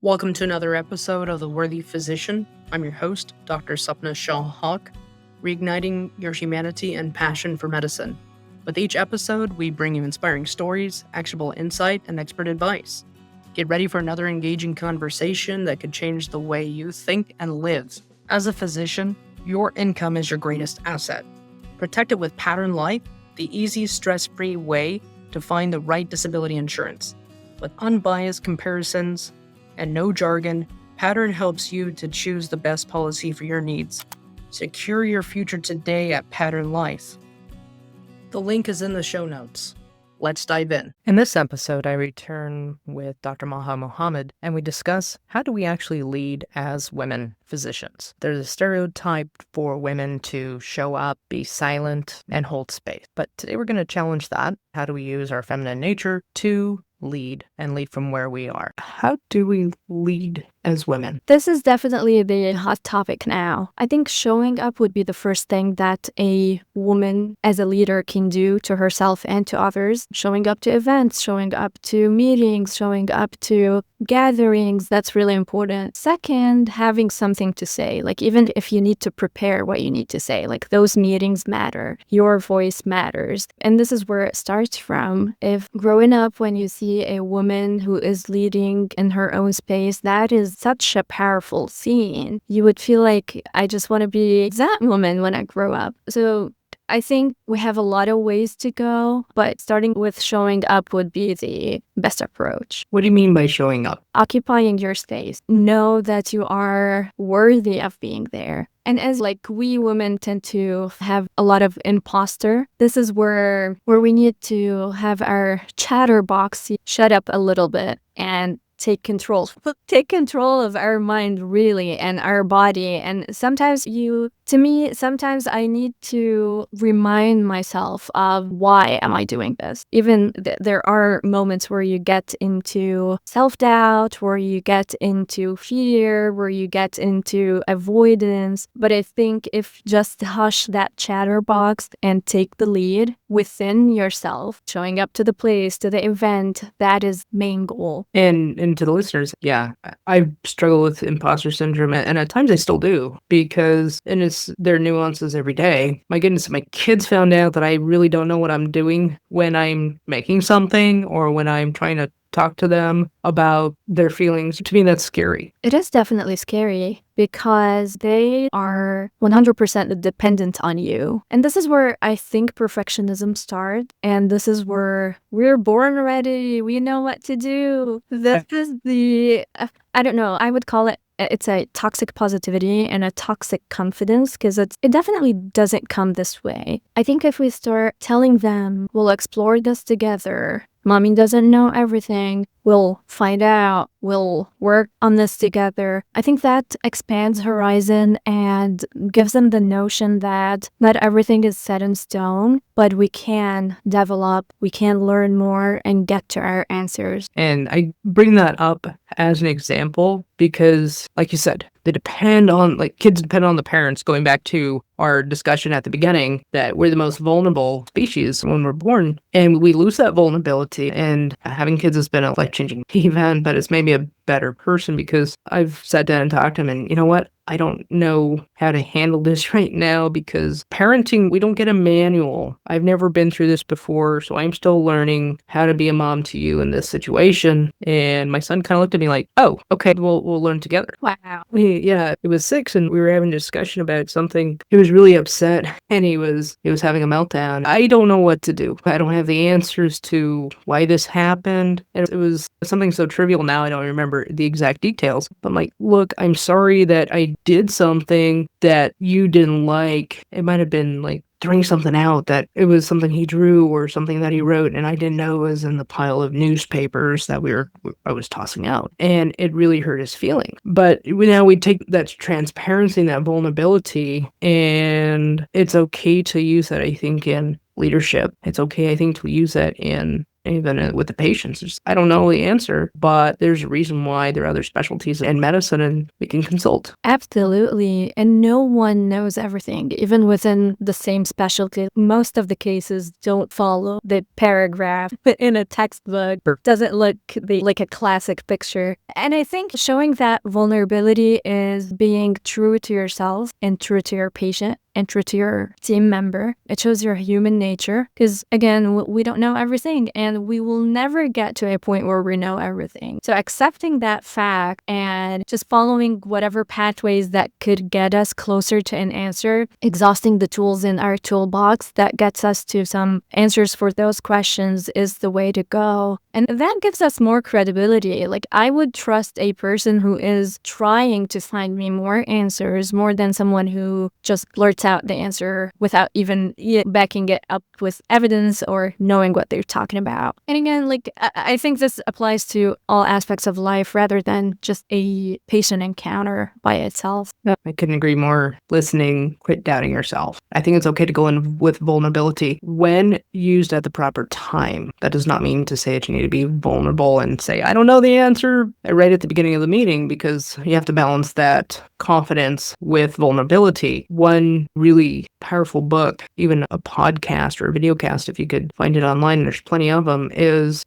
Welcome to another episode of The Worthy Physician. I'm your host, Dr. Sapna Shah-Haque, reigniting your humanity and passion for medicine. With each episode, we bring you inspiring stories, actionable insight, and expert advice. Get ready for another engaging conversation that could change the way you think and live. As a physician, your income is your greatest asset. Protect it with Pattern Life, the easy, stress-free way to find the right disability insurance. With unbiased comparisons and no jargon, Pattern helps you to choose the best policy for your needs. Secure your future today at Pattern Life. The link is in the show notes. Let's dive in. In this episode, I return with Dr. Maha Mohamad, and we discuss how do we actually lead as women physicians. There's a stereotype for women to show up, be silent, and hold space. But today we're going to challenge that. How do we use our feminine nature to lead and lead from where we are? How do we lead as women? This is definitely the hot topic now. I think showing up would be the first thing that a woman as a leader can do to herself and to others. Showing up to events, showing up to meetings, showing up to gatherings, that's really important. Second, having something to say. Like, even if you need to prepare what you need to say, like, those meetings matter. Your voice matters. And this is where it starts from. If growing up, when you see a woman who is leading in her own space, that is such a powerful scene. You would feel like, I just want to be that woman when I grow up. So I think we have a lot of ways to go, but starting with showing up would be the best approach. What do you mean by showing up? Occupying your space. Know that you are worthy of being there. And as we women tend to have a lot of imposter, this is where we need to have our chatterbox shut up a little bit and take control of our mind, really, and our body. And sometimes I need to remind myself of, why am I doing this? Even there are moments where you get into self-doubt, where you get into fear, where you get into avoidance. But I think if just hush that chatterbox and take the lead within yourself, showing up to the place, to the event, that is main goal. And to the listeners, yeah, I struggle with imposter syndrome, and at times I still do, because, and there are nuances every day. My goodness, my kids found out that I really don't know what I'm doing when I'm making something or when I'm trying to talk to them about their feelings. To me, that's scary. It is definitely scary because they are 100% dependent on you. And this is where I think perfectionism starts. And this is where we're born ready. We know what to do. This is I don't know, I would call it's a toxic positivity and a toxic confidence, because it definitely doesn't come this way. I think if we start telling them, we'll explore this together, mommy doesn't know everything, we'll find out, we'll work on this together, I think that expands horizon and gives them the notion that not everything is set in stone, but we can develop, we can learn more and get to our answers. And I bring that up as an example because, like you said, kids depend on the parents, going back to our discussion at the beginning, that we're the most vulnerable species when we're born, and we lose that vulnerability. And having kids has been a life-changing event, but it's made me a better person, because I've sat down and talked to them, and you know what? I don't know how to handle this right now, because parenting, we don't get a manual. I've never been through this before, so I'm still learning how to be a mom to you in this situation. And my son kind of looked at me like, oh, okay, we'll learn together. Wow. Yeah, he was 6 and we were having a discussion about something. He was really upset and he was having a meltdown. I don't know what to do. I don't have the answers to why this happened. And it was something so trivial now, I don't remember the exact details. But I'm like, look, I'm sorry that I did something that you didn't like. It might have been like throwing something out, that it was something he drew or something that he wrote, and I didn't know it was in the pile of newspapers that I was tossing out, and it really hurt his feelings. But now we take that transparency and that vulnerability, and it's okay to use that, I think, in leadership. It's okay, I think, to use that in Even with the patients, I don't know the answer, but there's a reason why there are other specialties in medicine and we can consult. Absolutely. And no one knows everything, even within the same specialty. Most of the cases don't follow the paragraph in a textbook. Doesn't look like a classic picture. And I think showing that vulnerability is being true to yourself and true to your patient and true to your team member. It shows your human nature because, again, we don't know everything and we will never get to a point where we know everything. So accepting that fact and just following whatever pathways that could get us closer to an answer, exhausting the tools in our toolbox that gets us to some answers for those questions is the way to go. And that gives us more credibility. Like, I would trust a person who is trying to find me more answers more than someone who just blurts out the answer without even backing it up with evidence or knowing what they're talking about. And again, like, I think this applies to all aspects of life rather than just a patient encounter by itself. I couldn't agree more. Listening, quit doubting yourself. I think it's okay to go in with vulnerability when used at the proper time. That does not mean to say that you need to be vulnerable and say, I don't know the answer right at the beginning of the meeting, because you have to balance that confidence with vulnerability. One really powerful book, even a podcast or a video cast, if you could find it online, there's plenty of them,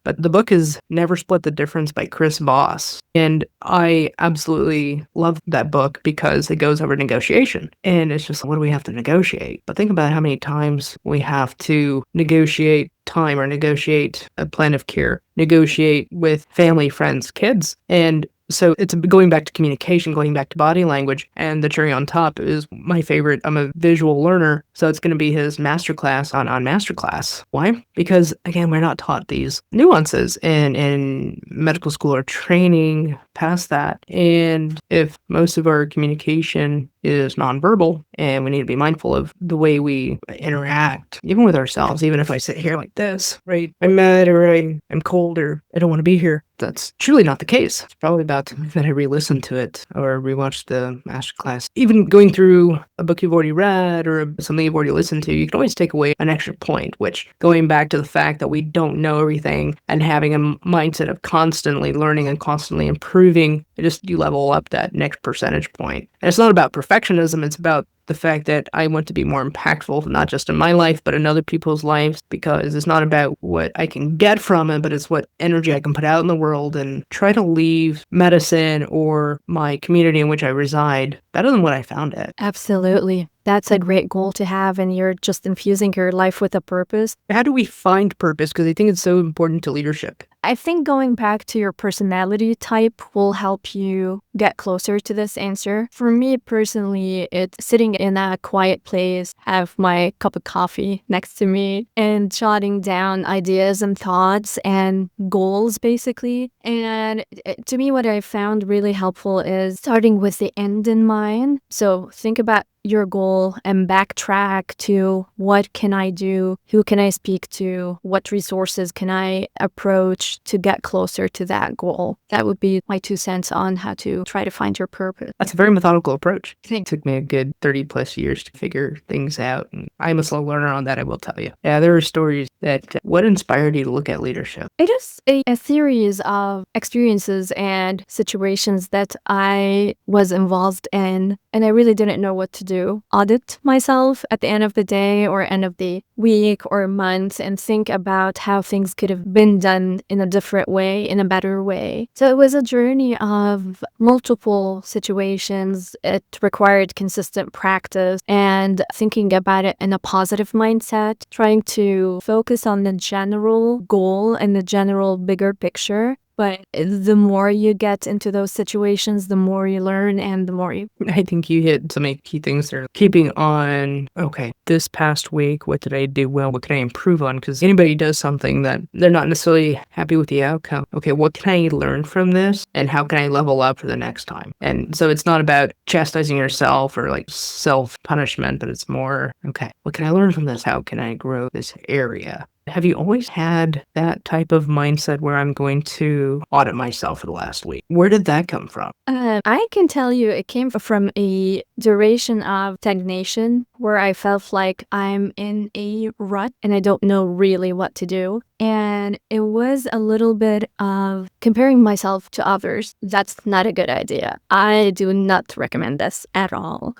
but the book is Never Split the Difference by Chris Voss. And I absolutely love that book because it goes over negotiation. And it's just, what do we have to negotiate? But think about how many times we have to negotiate time or negotiate a plan of care, negotiate with family, friends, kids. And so it's going back to communication, going back to body language, and the cherry on top is my favorite. I'm a visual learner, so it's going to be his masterclass on masterclass. Why? Because, again, we're not taught these nuances in medical school or training past that. And if most of our communication is nonverbal, and we need to be mindful of the way we interact, even with ourselves, even if I sit here like this, right? I'm mad, or I'm cold, or I don't want to be here. That's truly not the case. It's probably about that I re-listen to it or rewatch the masterclass. Even going through a book you've already read or something you've already listened to, you can always take away an extra point, which, going back to the fact that we don't know everything and having a mindset of constantly learning and constantly improving, you level up that next percentage point. And it's not about perfectionism, it's about the fact that I want to be more impactful, not just in my life, but in other people's lives, because it's not about what I can get from it, but it's what energy I can put out in the world and try to leave medicine or my community in which I reside better than what I found it. Absolutely. That's a great goal to have, and you're just infusing your life with a purpose. How do we find purpose? Because I think it's so important to leadership. I think going back to your personality type will help you get closer to this answer. For me personally, it's sitting in a quiet place, have my cup of coffee next to me, and jotting down ideas and thoughts and goals, basically. And to me, what I found really helpful is starting with the end in mind. So think about your goal and backtrack to what can I do, who can I speak to, what resources can I approach to get closer to that goal. That would be my 2 cents on how to try to find your purpose. That's a very methodical approach. I think it took me a good 30 plus years to figure things out. And I'm a slow learner on that, I will tell you. Yeah, there are stories that, what inspired you to look at leadership? It is a series of experiences and situations that I was involved in, and I really didn't know what to do. Audit myself at the end of the day or end of the week or month and think about how things could have been done in a different way, in a better way. So it was a journey of multiple situations. It required consistent practice and thinking about it in a positive mindset, trying to focus on the general goal and the general bigger picture. But the more you get into those situations, the more you learn and the more you... I think you hit so many key things there. Keeping on, okay, this past week, what did I do well? What can I improve on? Because anybody does something that they're not necessarily happy with the outcome. Okay, what can I learn from this? And how can I level up for the next time? And so it's not about chastising yourself or like self-punishment, but it's more, okay, what can I learn from this? How can I grow this area? Have you always had that type of mindset where I'm going to audit myself for the last week? Where did that come from? I can tell you it came from a duration of stagnation where I felt like I'm in a rut and I don't know really what to do. And it was a little bit of comparing myself to others. That's not a good idea. I do not recommend this at all.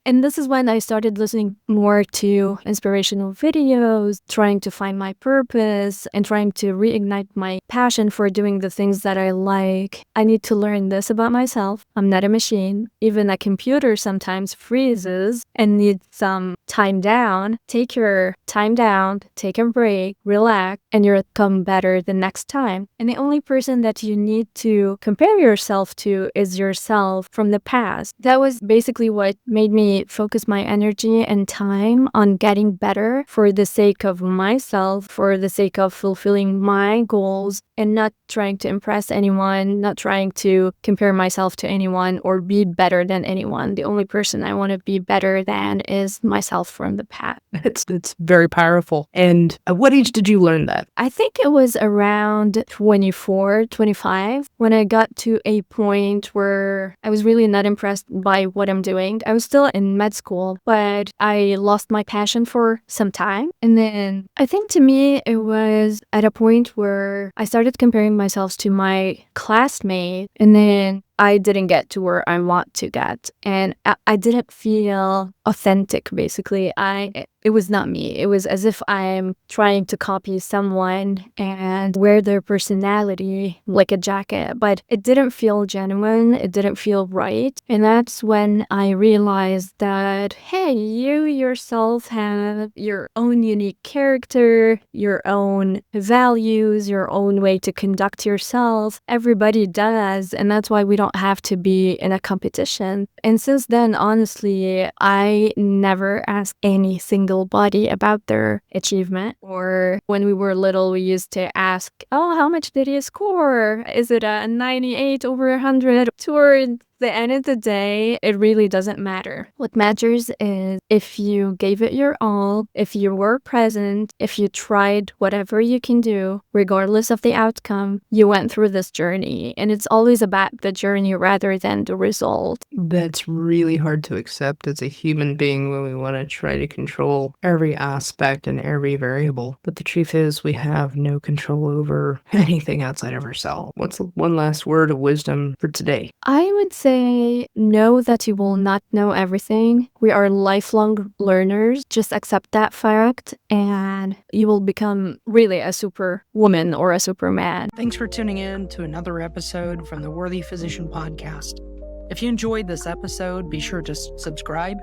And this is when I started listening more to inspirational videos, trying to find my purpose and trying to reignite my passion for doing the things that I like. I need to learn this about myself. I'm not a machine. Even a computer sometimes freezes and needs some time down. Take your time down, take a break, relax, and you'll come better the next time. And the only person that you need to compare yourself to is yourself from the past. That was basically what made me focus my energy and time on getting better for the sake of myself, for the sake of fulfilling my goals, and not trying to impress anyone, not trying to compare myself to anyone or be better than anyone. The only person I want to be better than is myself from the past. It's very powerful. And at what age did you learn that? I think it was around 24, 25 when I got to a point where I was really not impressed by what I'm doing. I was still in med school, but I lost my passion for some time. And then I think to me, it was at a point where I started comparing myself to my classmate, and then I didn't get to where I want to get. And I didn't feel authentic, basically. It was not me. It was as if I'm trying to copy someone and wear their personality like a jacket. But it didn't feel genuine. It didn't feel right. And that's when I realized that, hey, you yourself have your own unique character, your own values, your own way to conduct yourself. Everybody does. And that's why we don't have to be in a competition. And since then, honestly, I never asked any single body about their achievement. Or when we were little, we used to ask, oh, how much did you score? Is it a 98 over 100? Toward the end of the day, it really doesn't matter. What matters is if you gave it your all, if you were present, if you tried whatever you can do, regardless of the outcome, you went through this journey. And it's always about the journey rather than the result. That's really hard to accept as a human being when we want to try to control every aspect and every variable. But the truth is, we have no control over anything outside of ourselves. What's one last word of wisdom for today? I would say know that you will not know everything. We are lifelong learners. Just accept that fact and you will become really a super woman or a superman. Thanks for tuning in to another episode from the Worthy Physician Podcast. If you enjoyed this episode, be sure to subscribe,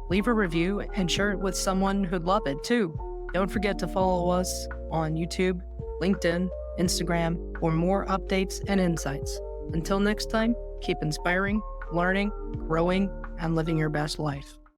leave a review, and share it with someone who'd love it too. Don't forget to follow us on YouTube, LinkedIn, Instagram for more updates and insights. Until next time, keep inspiring, learning, growing, and living your best life.